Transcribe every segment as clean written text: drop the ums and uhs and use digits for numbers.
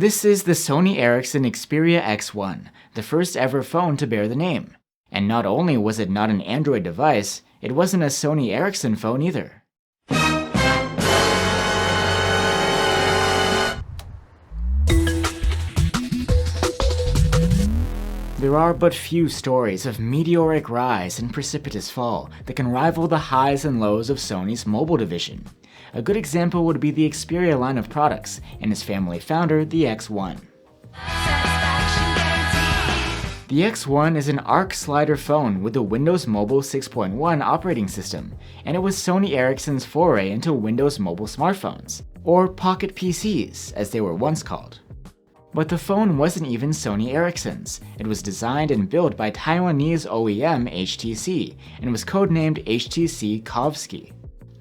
This is the Sony Ericsson Xperia X1, the first ever phone to bear the name. And not only was it not an Android device, it wasn't a Sony Ericsson phone either. There are but few stories of meteoric rise and precipitous fall that can rival the highs and lows of Sony's mobile division. A good example would be the Xperia line of products and its family founder, the X1. The X1 is an ARC slider phone with the Windows Mobile 6.1 operating system, and it was Sony Ericsson's foray into Windows mobile smartphones, or pocket PCs as they were once called. But the phone wasn't even Sony Ericsson's. It was designed and built by Taiwanese OEM HTC and was codenamed HTC Kovsky.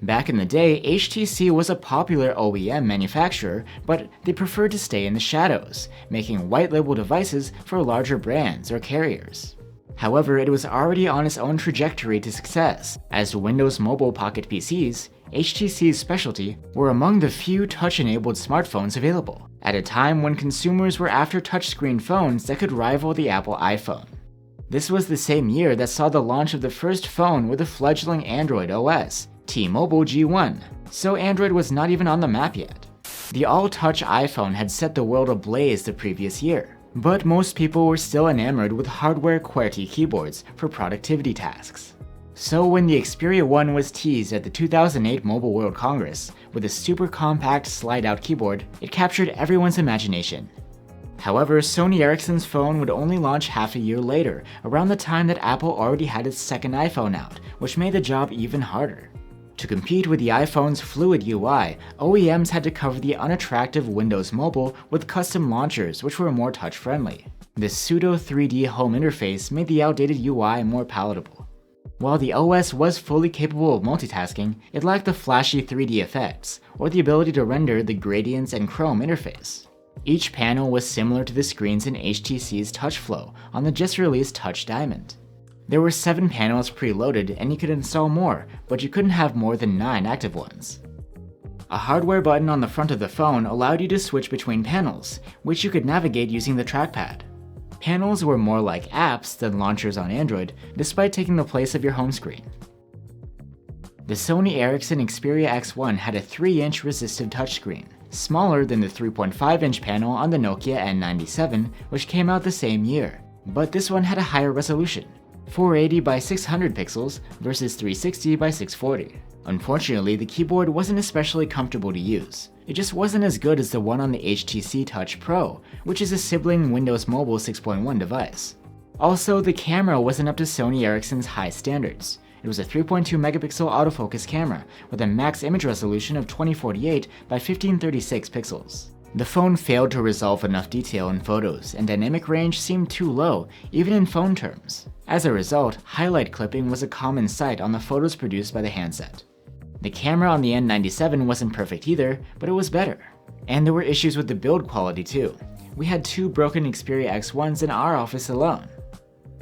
Back in the day, HTC was a popular OEM manufacturer, but they preferred to stay in the shadows, making white-label devices for larger brands or carriers. However, it was already on its own trajectory to success, as Windows Mobile Pocket PCs, HTC's specialty, were among the few touch-enabled smartphones available, at a time when consumers were after touchscreen phones that could rival the Apple iPhone. This was the same year that saw the launch of the first phone with a fledgling Android OS, T-Mobile G1, so Android was not even on the map yet. The all-touch iPhone had set the world ablaze the previous year, but most people were still enamored with hardware QWERTY keyboards for productivity tasks. So when the Xperia 1 was teased at the 2008 Mobile World Congress with a super compact slide-out keyboard, it captured everyone's imagination. However, Sony Ericsson's phone would only launch half a year later, around the time that Apple already had its second iPhone out, which made the job even harder. To compete with the iPhone's fluid UI, OEMs had to cover the unattractive Windows Mobile with custom launchers which were more touch-friendly. This pseudo-3D home interface made the outdated UI more palatable. While the OS was fully capable of multitasking, it lacked the flashy 3D effects, or the ability to render the gradients and Chrome interface. Each panel was similar to the screens in HTC's TouchFlow on the just-released Touch Diamond. There were 7 panels preloaded and you could install more, but you couldn't have more than 9 active ones. A hardware button on the front of the phone allowed you to switch between panels, which you could navigate using the trackpad. Panels were more like apps than launchers on Android, despite taking the place of your home screen. The Sony Ericsson Xperia X1 had a 3-inch resistive touchscreen, smaller than the 3.5-inch panel on the Nokia N97, which came out the same year, but this one had a higher resolution. 480 by 600 pixels versus 360 by 640. Unfortunately, the keyboard wasn't especially comfortable to use. It just wasn't as good as the one on the HTC Touch Pro, which is a sibling Windows Mobile 6.1 device. Also, the camera wasn't up to Sony Ericsson's high standards. It was a 3.2 megapixel autofocus camera with a max image resolution of 2048 by 1536 pixels. The phone failed to resolve enough detail in photos, and dynamic range seemed too low, even in phone terms. As a result, highlight clipping was a common sight on the photos produced by the handset. The camera on the N97 wasn't perfect either, but it was better. And there were issues with the build quality too. We had 2 broken Xperia X1s in our office alone.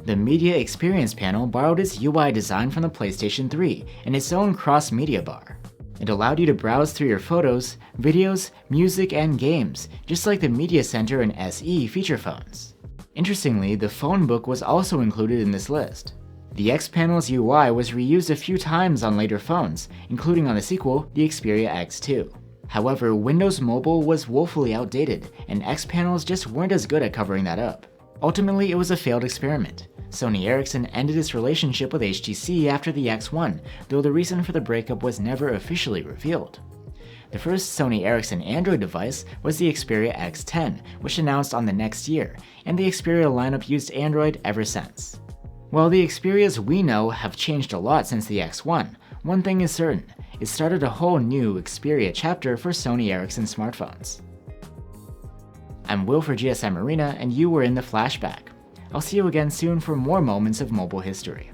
The Media Experience panel borrowed its UI design from the PlayStation 3 and its own cross-media bar. It allowed you to browse through your photos, videos, music, and games, just like the Media Center and SE feature phones. Interestingly, the phone book was also included in this list. The X panel's UI was reused a few times on later phones, including on the sequel, the Xperia X2. However, Windows Mobile was woefully outdated, and X panels just weren't as good at covering that up. Ultimately, it was a failed experiment. Sony Ericsson ended its relationship with HTC after the X1, though the reason for the breakup was never officially revealed. The first Sony Ericsson Android device was the Xperia X10, which announced on the next year, and the Xperia lineup used Android ever since. While the Xperias we know have changed a lot since the X1, one thing is certain, it started a whole new Xperia chapter for Sony Ericsson smartphones. I'm Will for GSM Arena, and you were in the Flashback. I'll see you again soon for more moments of mobile history.